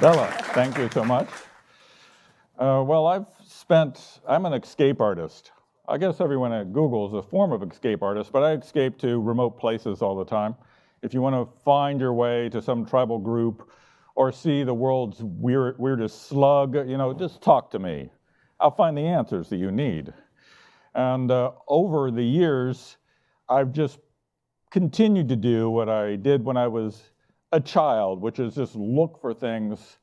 Bella, thank you so much. I'm an escape artist. I guess everyone at Google is a form of escape artist, but I escape to remote places all the time. If you want to find your way to some tribal group or see the world's weirdest slug, just talk to me. I'll find the answers that you need. And over the years, I've just continued to do what I did when I was a child, which is just look for things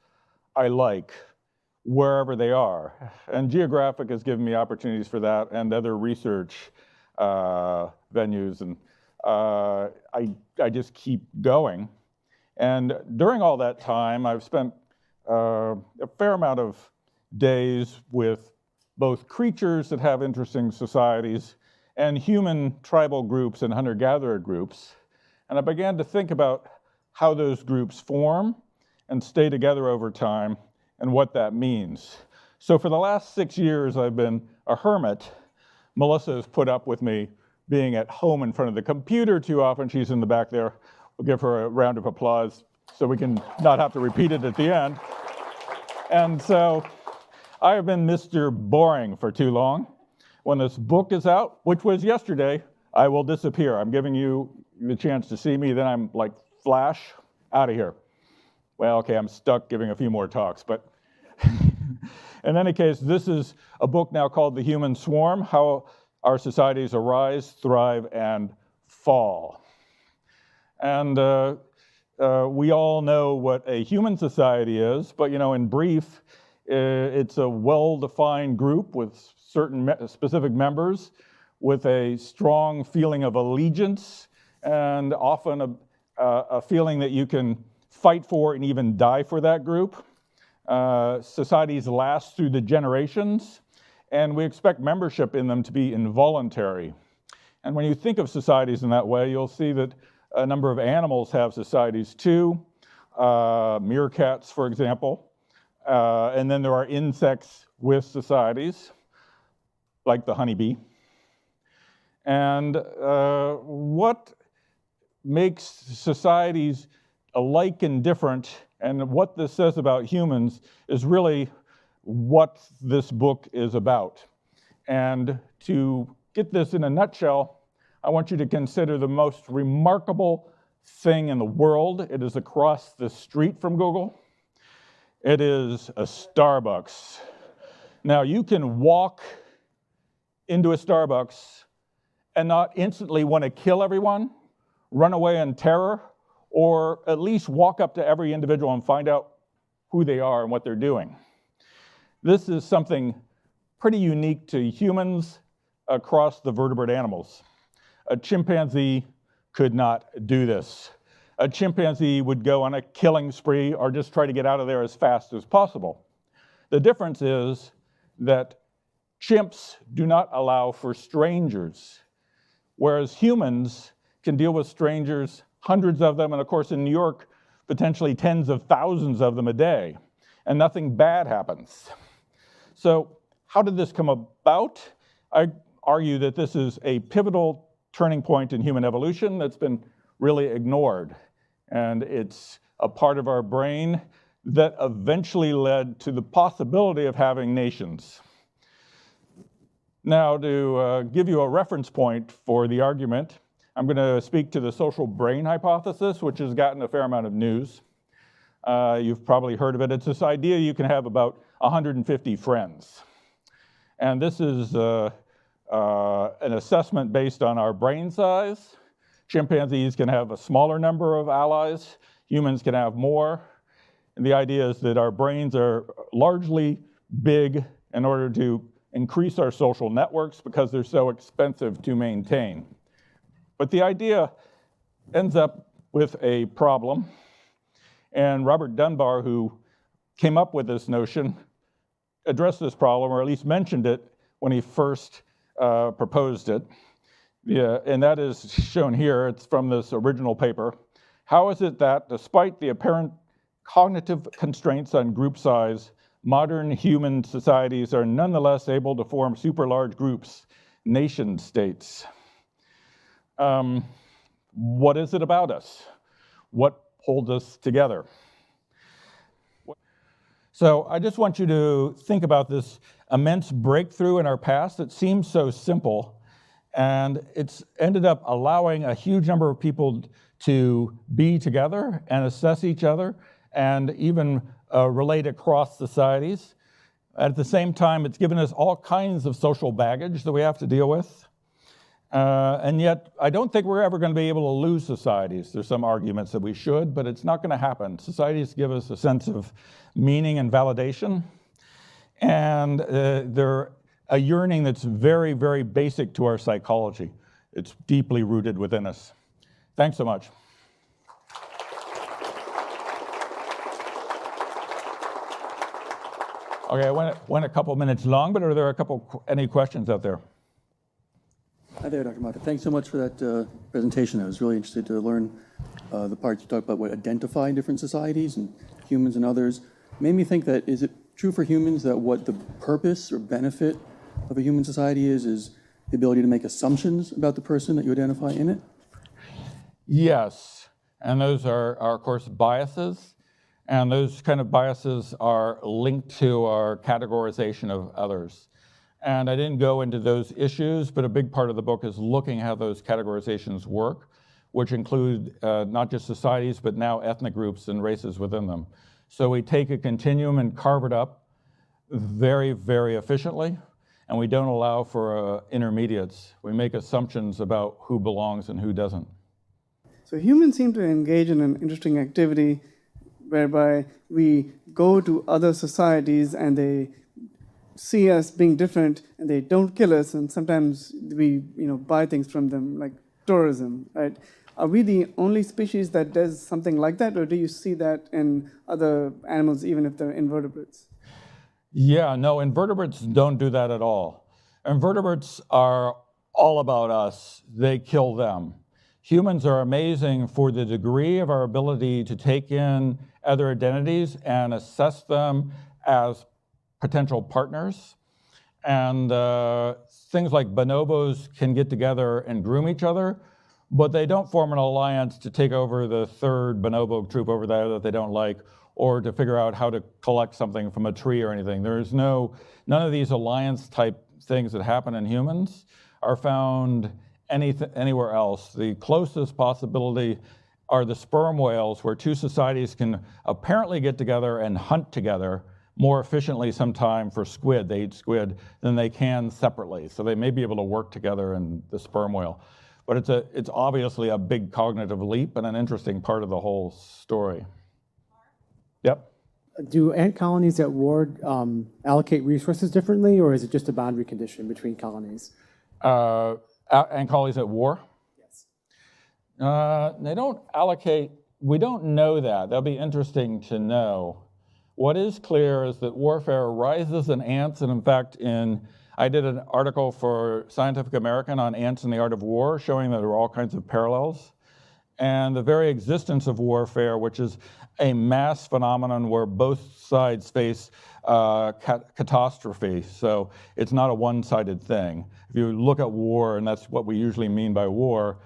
I like wherever they are. And Geographic has given me opportunities for that and other research venues. And I just keep going. And during all that time, I've spent a fair amount of days with both creatures that have interesting societies and human tribal groups and hunter-gatherer groups. And I began to think about how those groups form and stay together over time and what that means. So for the last 6 years, I've been a hermit. Melissa has put up with me being at home in front of the computer too often. She's in the back there. We'll give her a round of applause so we can not have to repeat it at the end. And so I have been Mr. Boring for too long. When this book is out, which was yesterday, I will disappear. I'm giving you the chance to see me, then I'm like, flash, out of here. Well, okay, I'm stuck giving a few more talks, but in any case, this is a book now called The Human Swarm, How Our Societies Arise, Thrive, and Fall. And we all know what a human society is, but in brief, it's a well-defined group with certain specific members with a strong feeling of allegiance and often a feeling that you can fight for and even die for that group. Societies last through the generations, and we expect membership in them to be involuntary. And when you think of societies in that way, you'll see that a number of animals have societies too, meerkats, for example. And then there are insects with societies, like the honeybee. And what makes societies alike and different, and what this says about humans, is really what this book is about. And to get this in a nutshell, I want you to consider the most remarkable thing in the world. It is across the street from Google. It is a Starbucks. Now, you can walk into a Starbucks and not instantly want to kill everyone, run away in terror, or at least walk up to every individual and find out who they are and what they're doing. This is something pretty unique to humans across the vertebrate animals. A chimpanzee could not do this. A chimpanzee would go on a killing spree or just try to get out of there as fast as possible. The difference is that chimps do not allow for strangers, whereas humans can deal with strangers, hundreds of them, and of course in New York, potentially tens of thousands of them a day, and nothing bad happens. So how did this come about? I argue that this is a pivotal turning point in human evolution that's been really ignored. And it's a part of our brain that eventually led to the possibility of having nations. Now, to give you a reference point for the argument, I'm going to speak to the social brain hypothesis, which has gotten a fair amount of news. You've probably heard of it. It's this idea you can have about 150 friends. And this is an assessment based on our brain size. Chimpanzees can have a smaller number of allies. Humans can have more. And the idea is that our brains are largely big in order to increase our social networks because they're so expensive to maintain. But the idea ends up with a problem. And Robert Dunbar, who came up with this notion, addressed this problem, or at least mentioned it when he first proposed it. And that is shown here. It's from this original paper. How is it that, despite the apparent cognitive constraints on group size, modern human societies are nonetheless able to form super large groups, nation states? What is it about us? What holds us together? So I just want you to think about this immense breakthrough in our past that seems so simple, and it's ended up allowing a huge number of people to be together and assess each other and even relate across societies. At the same time, it's given us all kinds of social baggage that we have to deal with. And yet, I don't think we're ever going to be able to lose societies. There's some arguments that we should, but it's not going to happen. Societies give us a sense of meaning and validation, and they're a yearning that's very, very basic to our psychology. It's deeply rooted within us. Thanks so much. Okay, I went a couple minutes long, but are there any questions out there? Hi there, Dr. Moffett. Thanks so much for that presentation. I was really interested to learn the part you talked about what identify different societies and humans and others. Made me think that, is it true for humans that what the purpose or benefit of a human society is the ability to make assumptions about the person that you identify in it? Yes, and those are of course, biases, and those kind of biases are linked to our categorization of others. And I didn't go into those issues, but a big part of the book is looking how those categorizations work, which include not just societies, but now ethnic groups and races within them. So we take a continuum and carve it up very, very efficiently, and we don't allow for intermediates. We make assumptions about who belongs and who doesn't. So humans seem to engage in an interesting activity whereby we go to other societies and they see us being different and they don't kill us, and sometimes we buy things from them, like tourism, right? Are we the only species that does something like that, or do you see that in other animals, even if they're invertebrates? Yeah, no, invertebrates don't do that at all. Invertebrates are all about us. They kill them. Humans are amazing for the degree of our ability to take in other identities and assess them as potential partners. And things like bonobos can get together and groom each other, but they don't form an alliance to take over the third bonobo troop over there that they don't like, or to figure out how to collect something from a tree or anything. There's none of these alliance type things that happen in humans are found anywhere else. The closest possibility are the sperm whales, where two societies can apparently get together and hunt together more efficiently sometime for squid. They eat squid than they can separately. So they may be able to work together in the sperm whale. But it's obviously a big cognitive leap and an interesting part of the whole story. Yep. Do ant colonies at war allocate resources differently, or is it just a boundary condition between colonies? Ant colonies at war? Yes. They don't allocate, we don't know that. That'll be interesting to know. What is clear is that warfare arises in ants, and in fact, I did an article for Scientific American on ants and the art of war, showing that there are all kinds of parallels. And the very existence of warfare, which is a mass phenomenon where both sides face catastrophe. So it's not a one-sided thing. If you look at war, and that's what we usually mean by war,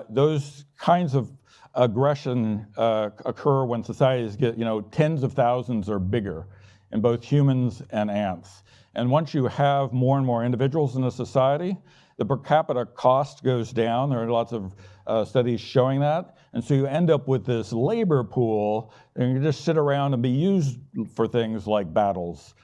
those kinds of aggression occur when societies get, tens of thousands or bigger in both humans and ants. And once you have more and more individuals in a society, the per capita cost goes down. There are lots of studies showing that. And so you end up with this labor pool, and you just sit around and be used for things like battles.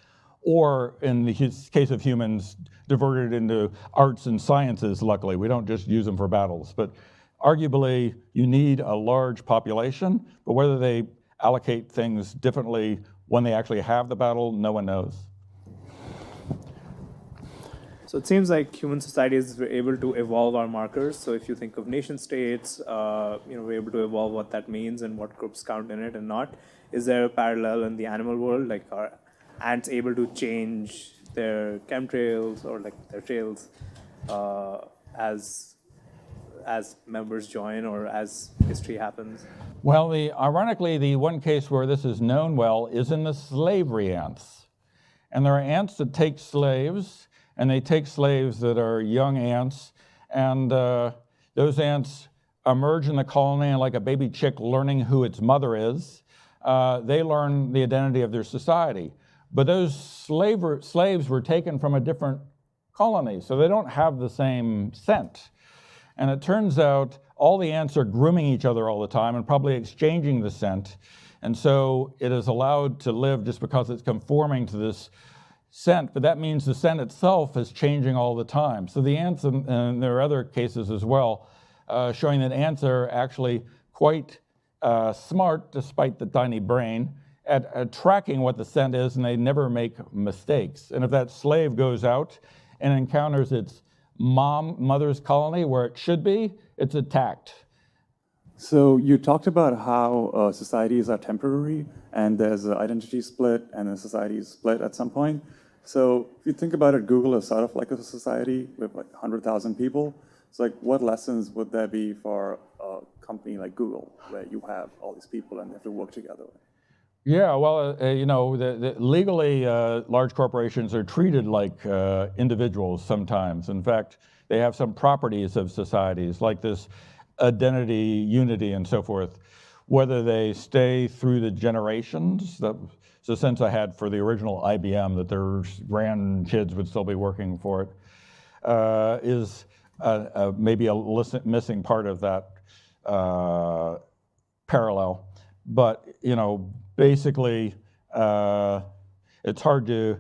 Or in the case of humans, diverted into arts and sciences, luckily. We don't just use them for battles. But arguably, you need a large population, but whether they allocate things differently when they actually have the battle, no one knows. So it seems like human societies were able to evolve our markers. So if you think of nation states, we're able to evolve what that means and what groups count in it and not. Is there a parallel in the animal world? Like, are ants able to change their chemtrails or like their trails as members join or as history happens? Well, ironically, the one case where this is known well is in the slavery ants. And there are ants that take slaves, and they take slaves that are young ants, and those ants emerge in the colony like a baby chick learning who its mother is. they learn the identity of their society. But those slaves were taken from a different colony, so they don't have the same scent. And it turns out all the ants are grooming each other all the time and probably exchanging the scent. And so it is allowed to live just because it's conforming to this scent, but that means the scent itself is changing all the time. So the ants, and there are other cases as well, showing that ants are actually quite smart, despite the tiny brain, at tracking what the scent is, and they never make mistakes. And if that slave goes out and encounters its mother's colony where it should be, it's attacked. So you talked about how societies are temporary, and there's an identity split, and a society is split at some point. So if you think about it, Google is sort of like a society with like 100,000 people. It's like, what lessons would there be for a company like Google, where you have all these people and they have to work together? Yeah, well, legally, large corporations are treated like individuals sometimes. In fact, they have some properties of societies, like this identity, unity, and so forth. Whether they stay through the generations, that's the sense I had for the original IBM, that their grandkids would still be working for it, is maybe a missing part of that parallel. But, basically, it's hard to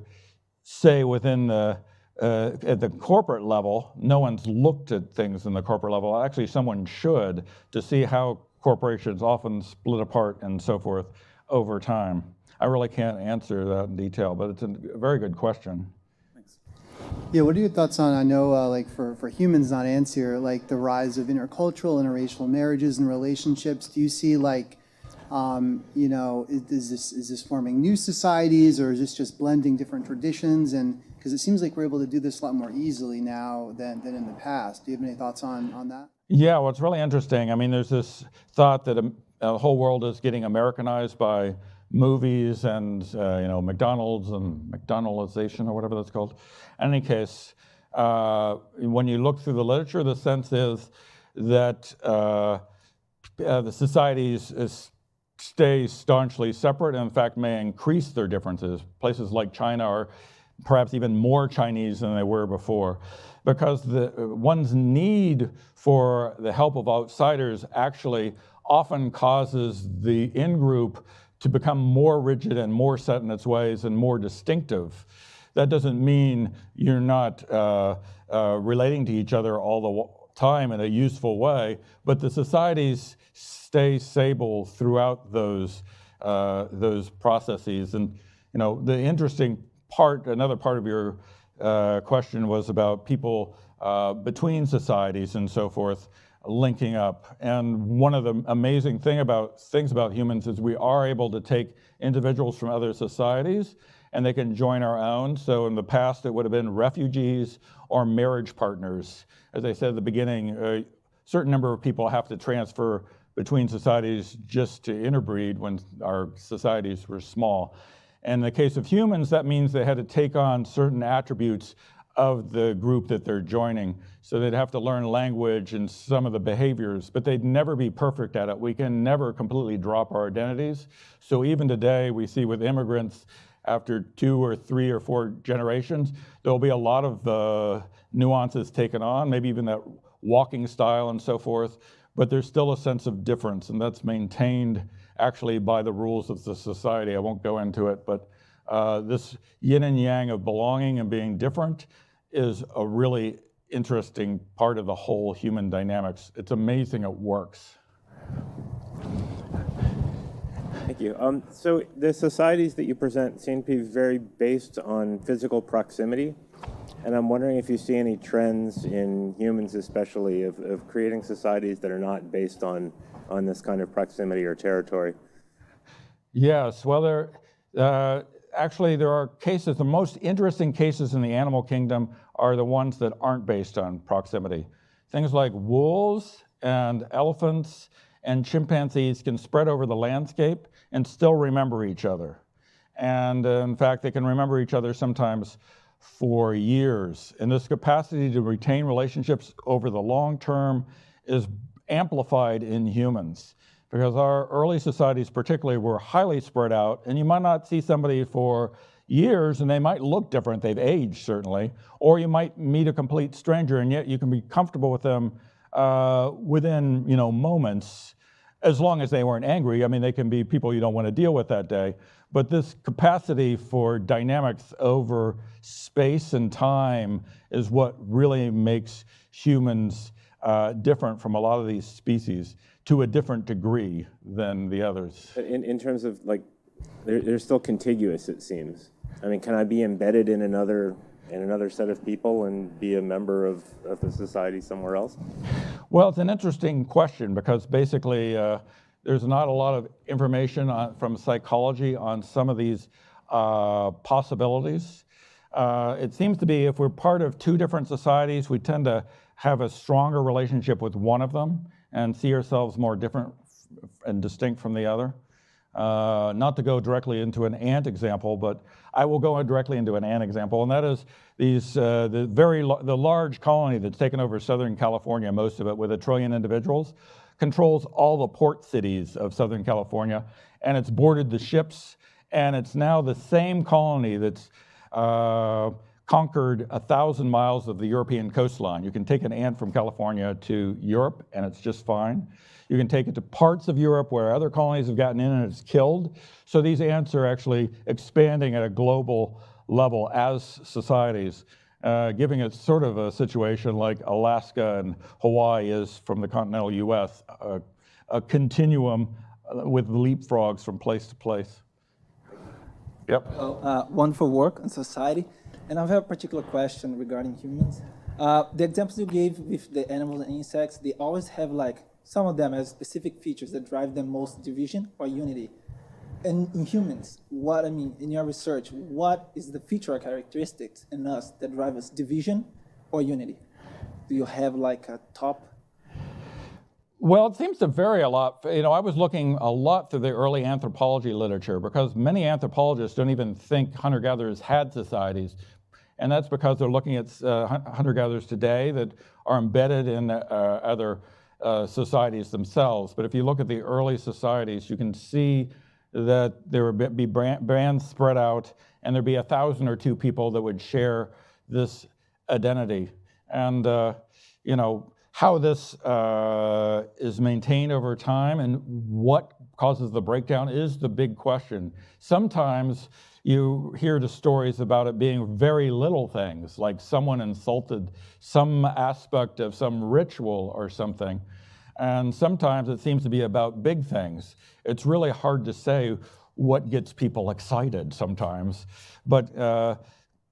say within at the corporate level. No one's looked at things in the corporate level. Actually, someone should, to see how corporations often split apart and so forth over time. I really can't answer that in detail, but it's a very good question. Thanks. Yeah, what are your thoughts on, I know, like for humans, not ants here, like the rise of intercultural, interracial marriages and relationships? Do you see like, is this forming new societies, or is this just blending different traditions? And because it seems like we're able to do this a lot more easily now than in the past. Do you have any thoughts on that? Yeah, well, it's really interesting. I mean, there's this thought that the whole world is getting Americanized by movies and McDonald's and McDonaldization, or whatever that's called. In any case, when you look through the literature, the sense is that the societies stay staunchly separate, and in fact may increase their differences. Places like China are perhaps even more Chinese than they were before, because one's need for the help of outsiders actually often causes the in-group to become more rigid and more set in its ways and more distinctive. That doesn't mean you're not relating to each other all the time in a useful way, but the societies stay stable throughout those processes. And the interesting part, another part of your question was about people between societies and so forth linking up. And one of the amazing things about humans is we are able to take individuals from other societies and they can join our own. So in the past, it would have been refugees or marriage partners. As I said at the beginning, a certain number of people have to transfer between societies just to interbreed when our societies were small. And in the case of humans, that means they had to take on certain attributes of the group that they're joining. So they'd have to learn language and some of the behaviors, but they'd never be perfect at it. We can never completely drop our identities. So even today, we see with immigrants, after 2 or 3 or 4 generations, there'll be a lot of nuances taken on, maybe even that walking style and so forth, but there's still a sense of difference, and that's maintained actually by the rules of the society. I won't go into it, but this yin and yang of belonging and being different is a really interesting part of the whole human dynamics. It's amazing it works. Thank you. So the societies that you present seem to be very based on physical proximity, and I'm wondering if you see any trends in humans especially of creating societies that are not based on this kind of proximity or territory. Yes, well, actually there are cases, the most interesting cases in the animal kingdom are the ones that aren't based on proximity. Things like wolves and elephants and chimpanzees can spread over the landscape and still remember each other. And in fact, they can remember each other sometimes for years. And this capacity to retain relationships over the long term is amplified in humans. because our early societies particularly were highly spread out, and you might not see somebody for years and they might look different, they've aged certainly, or you might meet a complete stranger and yet you can be comfortable with them within moments, as long as they weren't angry. I mean, they can be people you don't want to deal with that day, but this capacity for dynamics over space and time is what really makes humans different from a lot of these species to a different degree than the others. In terms of like, they're still contiguous, it seems. I mean, can I be embedded in another set of people and be a member of the society somewhere else? Well, it's an interesting question because basically there's not a lot of information from psychology on some of these possibilities. It seems to be if we're part of two different societies, we tend to have a stronger relationship with one of them and see ourselves more different and distinct from the other. Not to go directly into an ant example, but I will go directly into an ant example, and that is the large colony that's taken over Southern California, most of it with 1 trillion individuals, controls all the port cities of Southern California, and it's boarded the ships, and it's now the same colony that's conquered 1,000 miles of the European coastline. You can take an ant from California to Europe, and it's just fine. You can take it to parts of Europe where other colonies have gotten in and it's killed. So these ants are actually expanding at a global level as societies, giving it sort of a situation like Alaska and Hawaii is from the continental US, a continuum with leapfrogs from place to place. Yep. One for work and society. And I have a particular question regarding humans. The examples you gave with the animals and insects, they always have some of them have specific features that drive them most division or unity. And in humans, in your research, what is the feature or characteristics in us that drive us division or unity? Do you have a top? Well, it seems to vary a lot. I was looking a lot through the early anthropology literature because many anthropologists don't even think hunter-gatherers had societies. And that's because they're looking at hunter-gatherers today that are embedded in other societies themselves. But if you look at the early societies, you can see that there would be bands spread out, and there'd be 1,000 or 2 people that would share this identity. And how this is maintained over time and what causes the breakdown is the big question. Sometimes you hear the stories about it being very little things, like someone insulted some aspect of some ritual or something. And sometimes it seems to be about big things. It's really hard to say what gets people excited sometimes. But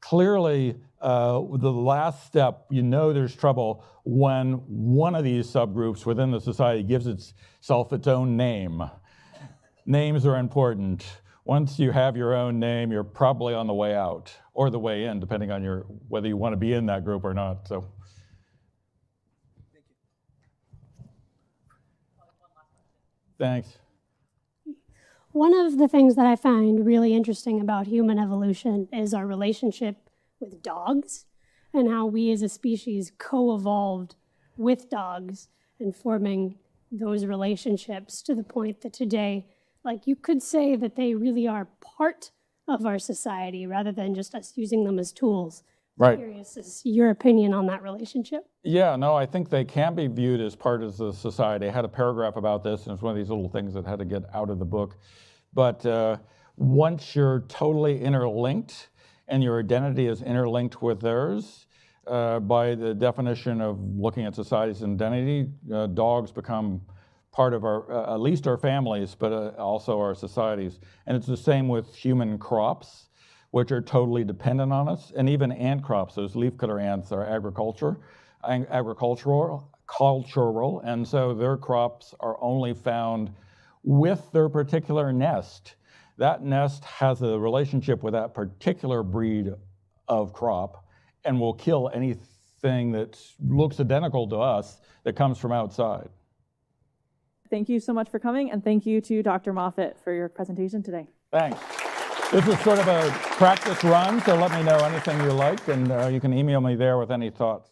clearly, the last step, there's trouble when one of these subgroups within the society gives itself its own name. Names are important. Once you have your own name, you're probably on the way out or the way in, depending on whether you want to be in that group or not. So. Thanks. One of the things that I find really interesting about human evolution is our relationship with dogs and how we as a species co-evolved with dogs and forming those relationships to the point that today, you could say that they really are part of our society rather than just us using them as tools. Right. I'm curious is your opinion on that relationship? Yeah, no, I think they can be viewed as part of the society. I had a paragraph about this, and it's one of these little things that had to get out of the book. But once you're totally interlinked and your identity is interlinked with theirs, by the definition of looking at society's identity, dogs become part of at least our families, but also our societies. And it's the same with human crops, which are totally dependent on us, and even ant crops. Those leafcutter ants are agricultural, and so their crops are only found with their particular nest. That nest has a relationship with that particular breed of crop and will kill anything that looks identical to us that comes from outside. Thank you so much for coming, and thank you to Dr. Moffett for your presentation today. Thanks. This is sort of a practice run, so let me know anything you like, and you can email me there with any thoughts.